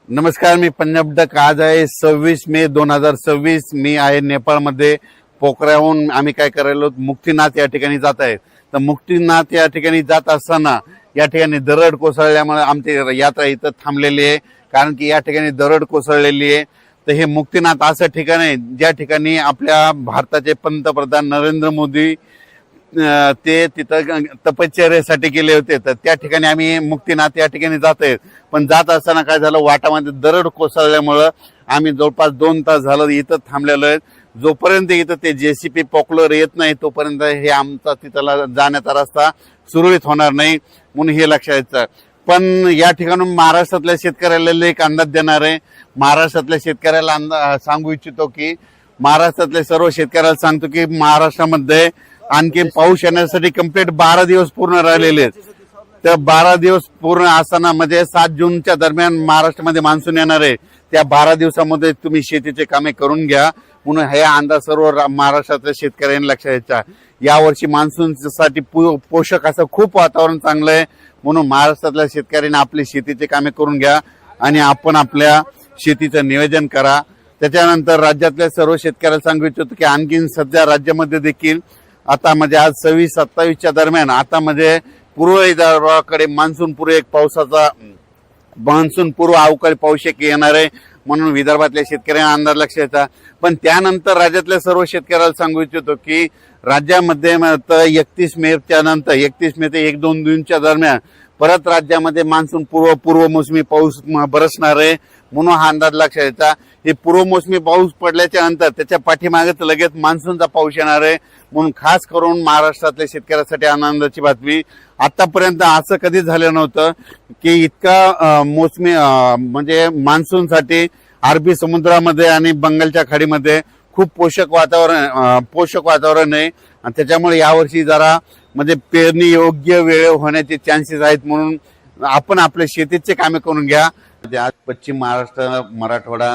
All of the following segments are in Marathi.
नमस्कार, मी पंजाब डक. आज आहे 26 मे 2026. मी आहे नेपाळमध्ये पोखऱ्याहून. आम्ही काय करायलो, मुक्तीनाथ या ठिकाणी जात आहे. तर मुक्तीनाथ या ठिकाणी जात असताना या ठिकाणी दरड कोसळल्यामुळे आमची यात्रा इथं थांबलेली आहे. कारण की या ठिकाणी दरड कोसळलेली आहे. तर हे मुक्तीनाथ असं ठिकाण आहे ज्या ठिकाणी आपल्या भारताचे पंतप्रधान नरेंद्र मोदी ते तिथं तपश्चर्येसाठी गेले होते. तर त्या ठिकाणी आम्ही मुक्तीनाथ या ठिकाणी जात आहेत. पण जात असताना काय झालं, वाटामध्ये दरड कोसळल्यामुळं आम्ही जवळपास 2 तास झालं इथं थांबलेलो आहे. जोपर्यंत इथं ते जेसीपी पॉक्युलर येत नाही तोपर्यंत हे आमचा तिथला जाण्याचा रस्ता सुरळीत होणार नाही, म्हणून हे लक्षात यायचं. पण या ठिकाणून महाराष्ट्रातल्या शेतकऱ्याला एक अंदाज देणार आहे. महाराष्ट्रातल्या शेतकऱ्याला सांगू इच्छितो की महाराष्ट्रातल्या सर्व शेतकऱ्याला सांगतो की महाराष्ट्रामध्ये आणखी पाऊस येण्यासाठी कंप्लीट 12 दिवस पूर्ण राहिलेले आहेत. तर 12 दिवस पूर्ण असताना म्हणजे 7 जूनच्या दरम्यान महाराष्ट्रामध्ये मान्सून येणार आहे. त्या 12 दिवसामध्ये तुम्ही शेतीचे कामे करून घ्या, म्हणून हे अंदाज सर्व महाराष्ट्रातल्या शेतकऱ्यांनी लक्षात घ्यायचा. यावर्षी मान्सूनसाठी पोषक असं खूप वातावरण चांगलं आहे, म्हणून महाराष्ट्रातल्या शेतकऱ्यांनी आपली शेतीचे कामे करून घ्या आणि आपण आपल्या शेतीचं नियोजन करा. त्याच्यानंतर राज्यातल्या सर्व शेतकऱ्याला सांगू इच्छितो की आणखीन सध्या राज्यामध्ये देखील आता म्हणजे आज 26-27च्या दरम्यान आता म्हणजे पूर्व विदर्भाकडे मान्सून पूर्व अवकाळी पाऊस येणार आहे, म्हणून विदर्भातल्या शेतकऱ्यांना अंदाज लक्षात. पण त्यानंतर राज्यातल्या सर्व शेतकऱ्याला सांगू इच्छितो की राज्यामध्ये 31 मेच्या नंतर 31 मे ते 1-2 जूनच्या दरम्यान परत राज्यामध्ये मान्सून पूर्व मोसमी पाऊस बरसणार आहे, म्हणून हा अंदाज लक्षात यायचा. हे पूर्व मोसमी पाऊस पडल्याच्या नंतर त्याच्या पाठीमागे लगेच मान्सूनचा पाऊस येणार आहे, म्हणून खास करून महाराष्ट्रातल्या शेतकऱ्यासाठी आनंदाची बातमी. आतापर्यंत असं कधीच झालं नव्हतं की इतका मोसमी म्हणजे मान्सूनसाठी अरबी समुद्रामध्ये आणि बंगालच्या खाडीमध्ये खूप पोषक वातावरण आहे. आणि त्याच्यामुळे यावर्षी जरा म्हणजे पेरणी योग्य वेळ होण्याचे चान्सेस आहेत, म्हणून आपण आपल्या शेतीचे कामे करून घ्या. आज पश्चिम महाराष्ट्र, मराठवाडा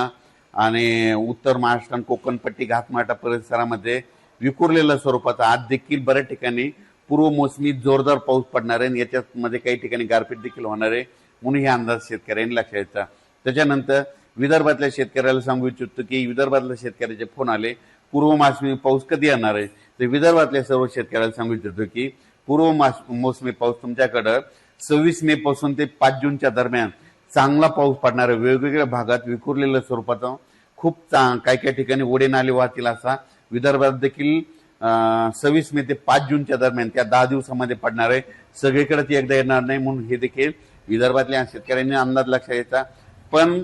आणि उत्तर महाराष्ट्र, कोकणपट्टी, घाटमाटा परिसरामध्ये विखुरलेल्या स्वरूपाचा आज देखील बऱ्याच ठिकाणी पूर्व मोसमी जोरदार पाऊस पडणार आहे. याच्यामध्ये काही ठिकाणी गारपीट देखील होणार आहे, म्हणून हे अंदाज शेतकऱ्यांनी लक्षात घ्यायचा. त्याच्यानंतर विदर्भातल्या शेतकऱ्याला सांगू इच्छितो की विदर्भातल्या शेतकऱ्याचे फोन आले, पूर्व मोसमी पाऊस कधी येणार आहे. तर विदर्भातल्या सर्व शेतकऱ्याला सांगू इच्छितो की पूर्व मोसमी पाऊस तुमच्याकडं 26 मे पासून ते 5 जूनच्या दरम्यान चांगला पाऊस पडणार आहे. वेगवेगळ्या भागात विखुरलेल्या स्वरूपाचा खूप काही ठिकाणी ओढे नाले वाहतील असा विदर्भात देखील 26 मे ते 5 जूनच्या दरम्यान त्या 10 दिवसामध्ये पडणार आहे. सगळीकडे ती एकदा येणार नाही, म्हणून हे देखील विदर्भातल्या शेतकऱ्यांनी अंदाज लक्षात घ्यायचा. पण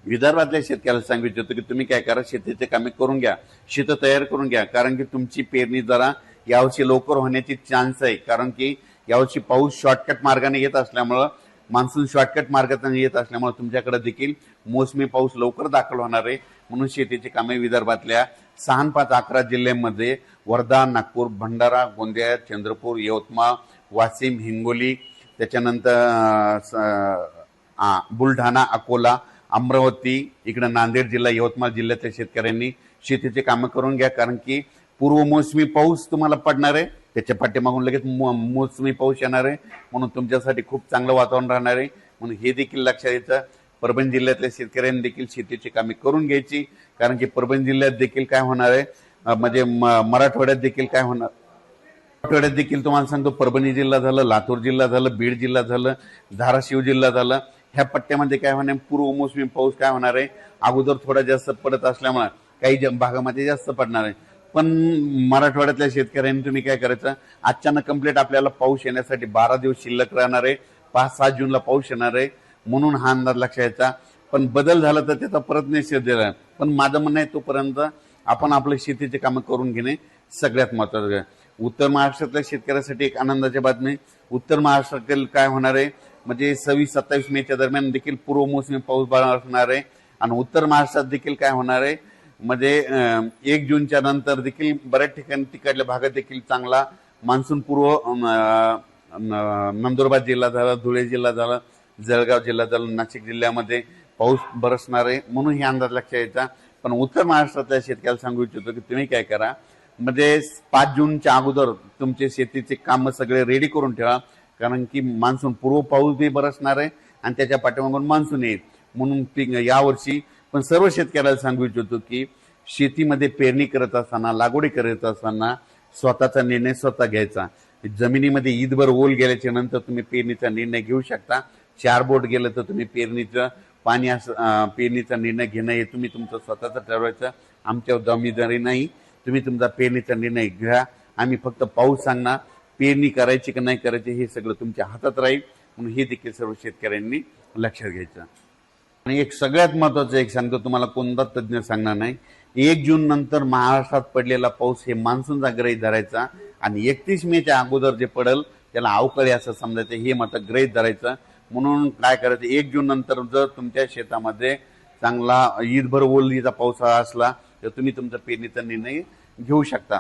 विदर्भातल्या शेतकऱ्याला सांगू इच्छितो की तुम्ही काय करा, शेतीचे कामे करून घ्या, शेत तयार करून घ्या. कारण की तुमची पेरणी जरा यावर्षी लवकर होण्याची चान्स आहे. कारण की यावर्षी पाऊस शॉर्टकट मार्गाने येत असल्यामुळं, मान्सून शॉर्टकट मार्गाने येत असल्यामुळे तुमच्याकडे देखील मोसमी पाऊस लवकर दाखल होणार आहे, म्हणून शेतीची कामे विदर्भातल्या 6, 5, 11 जिल्ह्यांमध्ये वर्धा, नागपूर, भंडारा, गोंदिया, चंद्रपूर, यवतमाळ, वाशिम, हिंगोली, त्याच्यानंतर बुलढाणा, अकोला, अमरावती, इकडे नांदेड जिल्हा, यवतमाळ जिल्ह्यातल्या शेतकऱ्यांनी शेतीचे कामं करून घ्या. कारण की पूर्व मोसमी पाऊस तुम्हाला पडणार आहे, त्याच्या पाठीमागून लगेच मोसमी पाऊस येणार आहे, म्हणून तुमच्यासाठी खूप चांगलं वातावरण राहणार आहे, म्हणून हे देखील लक्षात घ्यायचं. परभणी जिल्ह्यातल्या शेतकऱ्यांनी देखील शेतीची कामे करून घ्यायची. कारण की परभणी जिल्ह्यात देखील काय होणार आहे, म्हणजे मराठवाड्यात देखील काय होणार, मराठवाड्यात देखील तुम्हाला सांगतो, परभणी जिल्हा झालं, लातूर जिल्हा झालं, बीड जिल्हा झालं, धाराशिव जिल्हा झालं, ह्या पट्ट्यामध्ये काय होणार, पूर्व मोसमी पाऊस काय होणार आहे, अगोदर थोडा जास्त पडत असल्यामुळे काही भागामध्ये जास्त पडणार आहे. पण मराठवाड्यातल्या शेतकऱ्यांनी तुम्ही काय करायचं, अचानक कंप्लीट आपल्याला पाऊस येण्यासाठी 12 दिवस शिल्लक राहणार आहे, 5-7 जूनला पाऊस येणार आहे, म्हणून हा अंदाज लक्षात घ्यायचा. पण बदल झाला तर त्याचा परत निश्चित दिला. पण माझं म्हणणं आहे तोपर्यंत आपण आपल्या शेतीचे कामं करून घेणे सगळ्यात महत्वाचं आहे. उत्तर महाराष्ट्रातल्या शेतकऱ्यासाठी एक आनंदाची बातमी, उत्तर महाराष्ट्रातील काय होणार आहे म्हणजे 26-27 मेच्या दरम्यान देखील पूर्व मोसमी पाऊस असणार आहे. आणि उत्तर महाराष्ट्रात देखील काय होणार आहे म्हणजे 1 जूनच्या नंतर देखील बऱ्याच ठिकाणी तिकडल्या भागात देखील चांगला मान्सून पूर्व नंदुरबार जिल्हा झाला, धुळे जिल्हा झाला, जळगाव जिल्हा झाला, नाशिक जिल्ह्यामध्ये पाऊस बरसणार आहे, म्हणून हे अंदाज लक्षात यायचा. पण उत्तर महाराष्ट्रातल्या शेतकऱ्याला सांगू इच्छितो की तुम्ही काय करा, म्हणजे 5 जूनच्या अगोदर तुमचे शेतीचे काम सगळे रेडी करून ठेवा. कारण की मान्सून पूर्व पाऊस बी बरसणार आहे आणि त्याच्या पाठीमागून मान्सून येईल, म्हणून यावर्षी पण सर्व शेतकऱ्याला सांगू इच्छितो की शेतीमध्ये पेरणी करत असताना, लागवडी करत असताना स्वतःचा निर्णय स्वतः घ्यायचा. जमिनीमध्ये ईदभर ओल गेल्याच्या नंतर तुम्ही पेरणीचा निर्णय घेऊ शकता. 4 बोट गेलं तर तुम्ही पेरणीचा निर्णय घेणं हे तुम्ही तुमचं स्वतःचं ठरवायचं. आमच्या जबाबदारी नाही. तुम्ही तुमचा पेरणीचा निर्णय घ्या. आम्ही फक्त पाऊस सांगणार. पेरणी करायची की नाही करायची हे सगळं तुमच्या हातात राहील. म्हणून हे देखील सर्व शेतकऱ्यांनी लक्षात घ्यायचं. आणि एक सगळ्यात महत्वाचं एक सांगतो तुम्हाला, कोणता तज्ज्ञ सांगणार नाही. 1 जून नंतर महाराष्ट्रात पडलेला पाऊस हे मान्सूनचा गृहीत धरायचा आणि 31 मेच्या अगोदर जे पडेल त्याला अवकाळी असं समजायचं, हे मात्र गृहीत धरायचं. म्हणून काय करायचं, 1 जून नंतर जर तुमच्या शेतामध्ये चांगला ईदभर ओलीचा पावसाळा असला तर तुम्ही तुमचा पेरणीचा निर्णय घेऊ शकता.